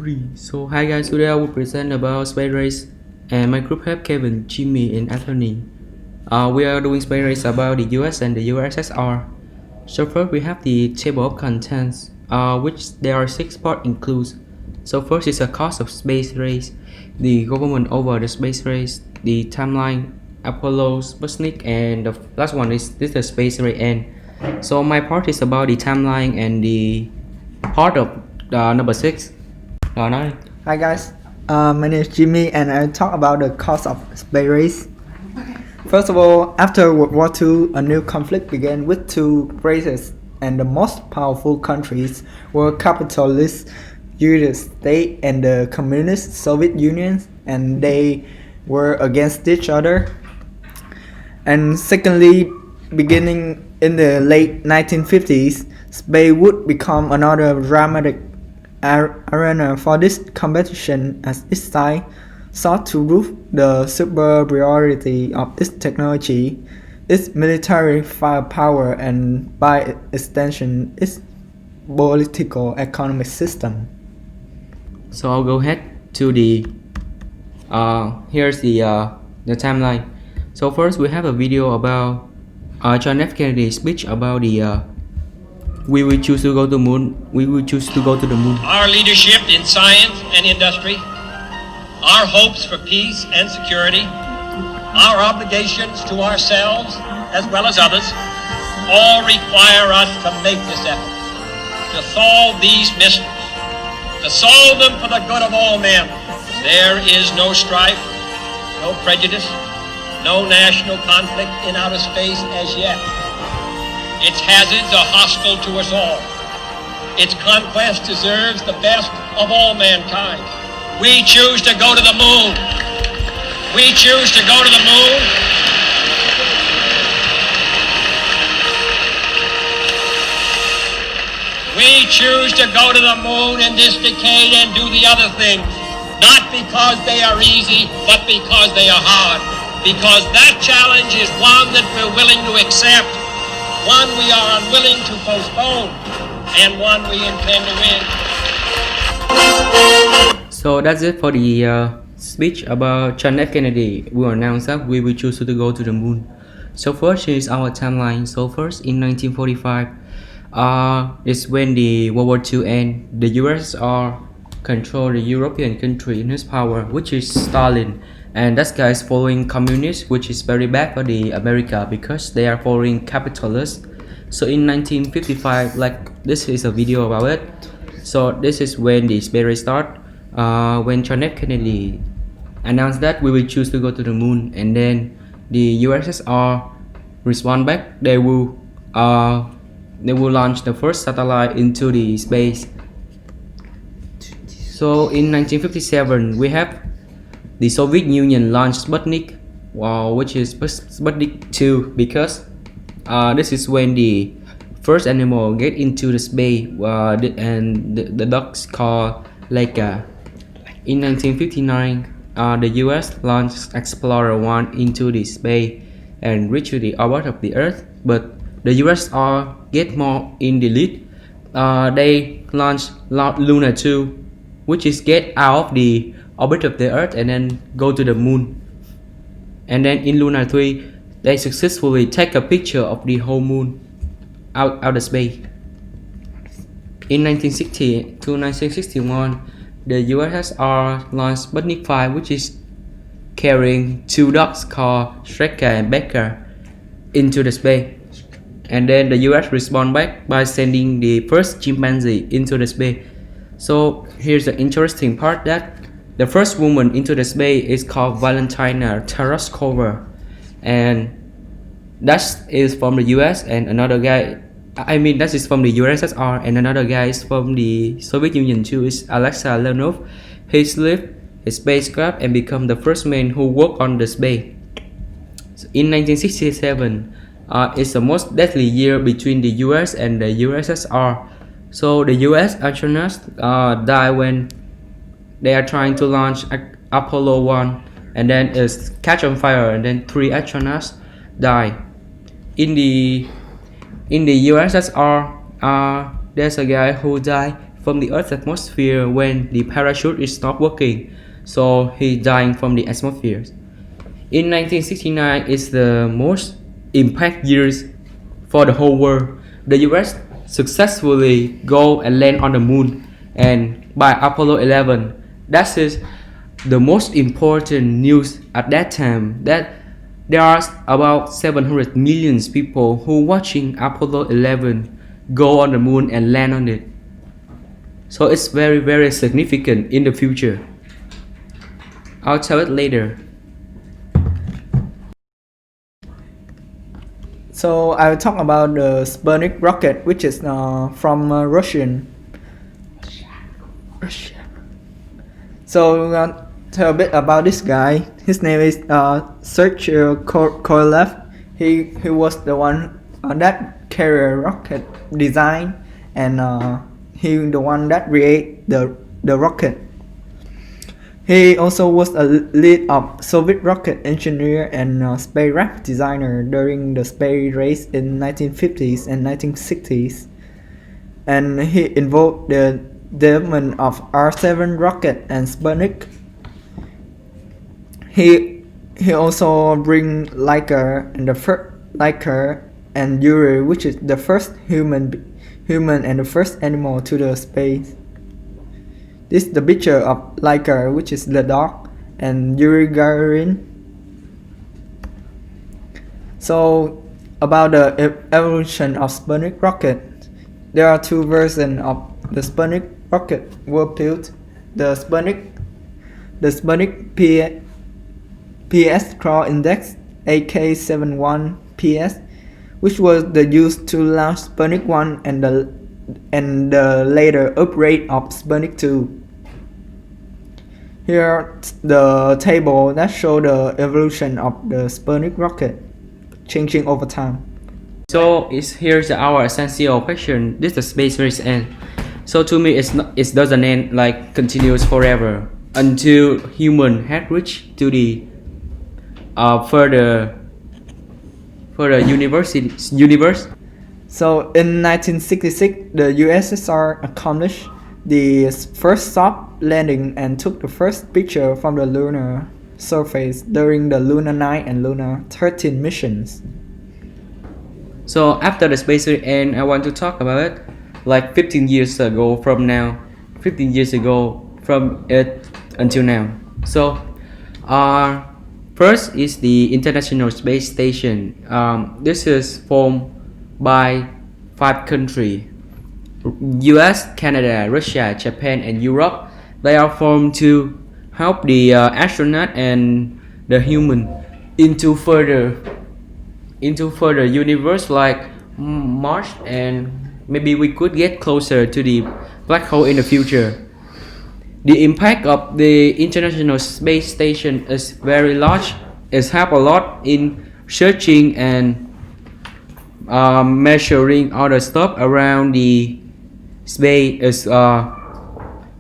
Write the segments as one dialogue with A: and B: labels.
A: 3. So hi guys, today I will present about space race, and my group have Kevin, Jimmy and Anthony. We are doing space race about the US and the USSR. So first we have the table of contents, which there are 6 parts includes. So first is the cost of space race, the government over the space race, the timeline, Apollo, Sputnik, and the last one is this the space race end. So my part is about the timeline and the part of number 6.
B: Hi guys, my name is Jimmy and I'll talk about the cost of space race. First of all, after World War II, a new conflict began with two races, and the most powerful countries were capitalist United States and the communist Soviet Union, and they were against each other. And secondly, beginning in the late 1950s, space would become another dramatic arena for this competition as each side sought to prove the superiority of its technology, its military firepower, and by extension, its political economic system.
A: So I'll go ahead to the here's the timeline. So first we have a video about John F. Kennedy's speech about the we will choose to go to the moon. We will choose to go to the moon.
C: Our leadership in science and industry, our hopes for peace and security, our obligations to ourselves as well as others, all require us to make this effort, to solve these mysteries, to solve them for the good of all men. There is no strife, no prejudice, no national conflict in outer space as yet. Its hazards are hostile to us all. Its conquest deserves the best of all mankind. We choose to go to the moon. We choose to go to the moon. We choose to go to the moon in this decade and do the other things, not because they are easy, but because they are hard. Because that challenge is one that we're willing to accept, one we are unwilling to postpone, and one we intend to win.
A: So that's it for the speech about John F. Kennedy. We announced that we will choose to go to the moon. So first is our timeline. So first in 1945 is when the World War II ended. The USSR controlled the European country in his power, which is Stalin. And that guy is following communists, which is very bad for the America because they are following capitalists. So in 1955, like this is a video about it. So this is when the space race start. When John F. Kennedy announced that we will choose to go to the moon, and then the USSR respond back. They will launch the first satellite into the space. So in 1957, we have the Soviet Union launched Sputnik, which is Sputnik 2, because this is when the first animal get into the space, and the ducks called Laika. In 1959, the US launched Explorer 1 into the space and reached the orbit of the Earth, but the USSR get more in the lead. They launched Luna 2, which is get out of the orbit of the Earth and then go to the moon. And then in Luna 3, they successfully take a picture of the whole moon out of space. In 1960 to 1961, the USSR launched Sputnik 5, which is carrying 2 dogs called Strecker and Becker into the space. And then the US respond back by sending the first chimpanzee into the space. So here's the interesting part, that the first woman into the space is called Valentina Tereshkova, and that is from the US, and another guy, that is from the USSR, and another guy is from the Soviet Union too, is Alexei Leonov. He left his spacecraft and become the first man who worked on the space. So in 1967, it's the most deadly year between the US and the USSR. So the US astronauts die when they are trying to launch Apollo 1, and then it's catch on fire, and then 3 astronauts die. In the USSR, there's a guy who died from the Earth's atmosphere when the parachute is not working, so he's dying from the atmosphere. In 1969 is the most impact years for the whole world. The US successfully go and land on the moon, and by Apollo 11, that is the most important news at that time, that there are about 700 million people who watching Apollo 11 go on the moon and land on it. So it's very significant in the future. I'll tell it later.
B: So I will talk about the Sputnik rocket, which is from Russia. So tell a bit about this guy. His name is Sergei Korolev. He was the one that carrier rocket design, and he the one that create the rocket. He also was a lead of Soviet rocket engineer and spacecraft designer during the space race in 1950s and 1960s, and he involved the development of R7 rocket and Sputnik. He also bring Laika and Yuri, which is the first human and the first animal to the space. This is the picture of Laika, which is the dog, and Yuri Gagarin. So about the evolution of Sputnik rocket, there are two versions of the Sputnik rocket were built. The Sputnik PS Crawl Index AK-71 PS, which was the used to launch Sputnik 1 and the later upgrade of Sputnik 2. Here the table that show the evolution of the Sputnik rocket changing over time.
A: So here's our essential question. This is the space race end. So to me, it doesn't end, like continues forever until human had reached to the further universe. So
B: in 1966, the USSR accomplished the first soft landing and took the first picture from the lunar surface during the Luna 9 and Luna 13 missions.
A: So after the space race end, I want to talk about it like 15 years ago from it until now. So first is the International Space Station. This is formed by 5 countries: US, Canada, Russia, Japan, and Europe. They are formed to help the astronaut and the human into further universe like Mars, and maybe we could get closer to the black hole in the future. The impact of the International Space Station is very large. It's helped a lot in searching and measuring all the stuff around the space.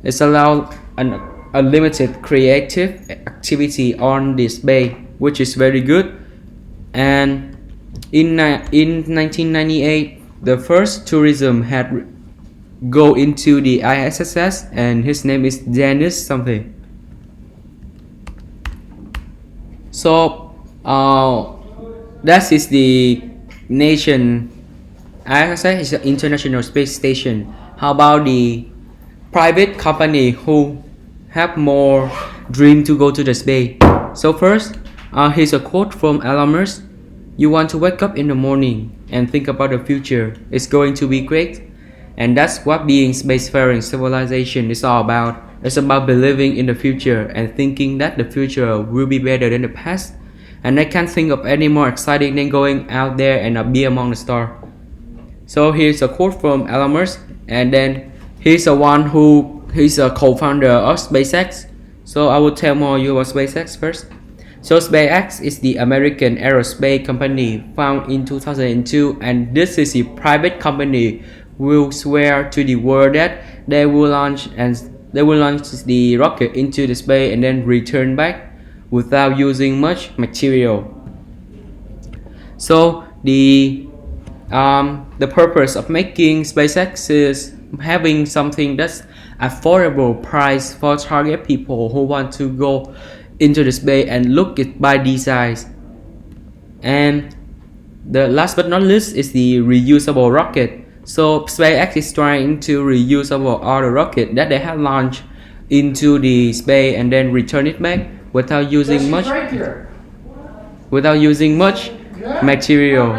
A: It's allowed an unlimited creative activity on the space, which is very good. And in 1998, the first tourism had go into the ISS, and his name is Dennis something. So that is the nation. ISS is the International Space Station. How about the private company who have more dream to go to the space? So first, here's a quote from Elon Musk. You want to wake up in the morning and think about the future. It's going to be great. And that's what being spacefaring civilization is all about. It's about believing in the future and thinking that the future will be better than the past. And I can't think of any more exciting than going out there and be among the stars. So here's a quote from Elon Musk, and then he's a co-founder of SpaceX. So I will tell more you about SpaceX first. So SpaceX is the American aerospace company founded in 2002, and this is a private company will swear to the world that they will launch the rocket into the space and then return back without using much material. So the purpose of making SpaceX is having something that's affordable price for target people who want to go into the space and look it by designs. And the last but not least is the reusable rocket. So SpaceX is trying to reusable all the rocket that they have launched into the space and then return it back without using much material.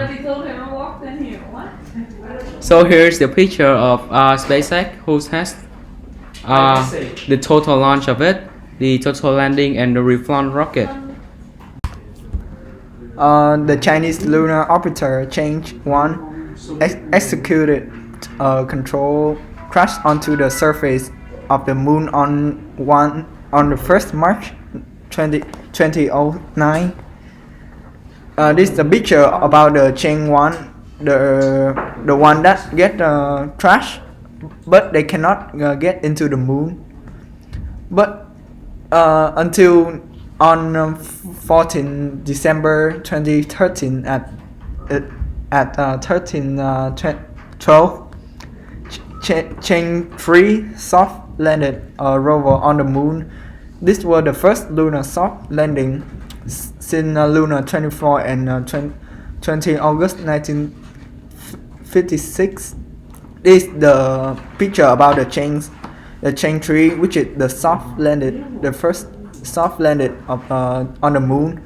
A: So here's the picture of SpaceX, who has the total launch of it, the total landing and the reflown rocket.
B: The Chinese lunar orbiter Chang'e 1 executed a control crash onto the surface of the moon on the 1st March 2009. This is the picture about the Chang'e 1, the one that get crashed, but they cannot get into the moon. But until on 14 December 2013 at 13:12, Chang'e 3 soft landed a rover on the moon. This was the first lunar soft landing since Lunar 24 and 20 August 1956. This is the picture about the Chang'e 3, which is the first soft landed on the moon.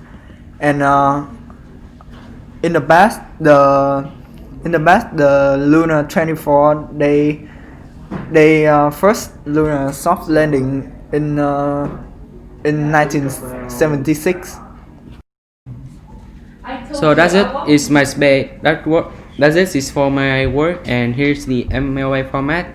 B: And in the past, the Lunar 24 they first lunar soft landing in 1976.
A: So that's it. It's my space. That's it is for my work, and here's the MLA format.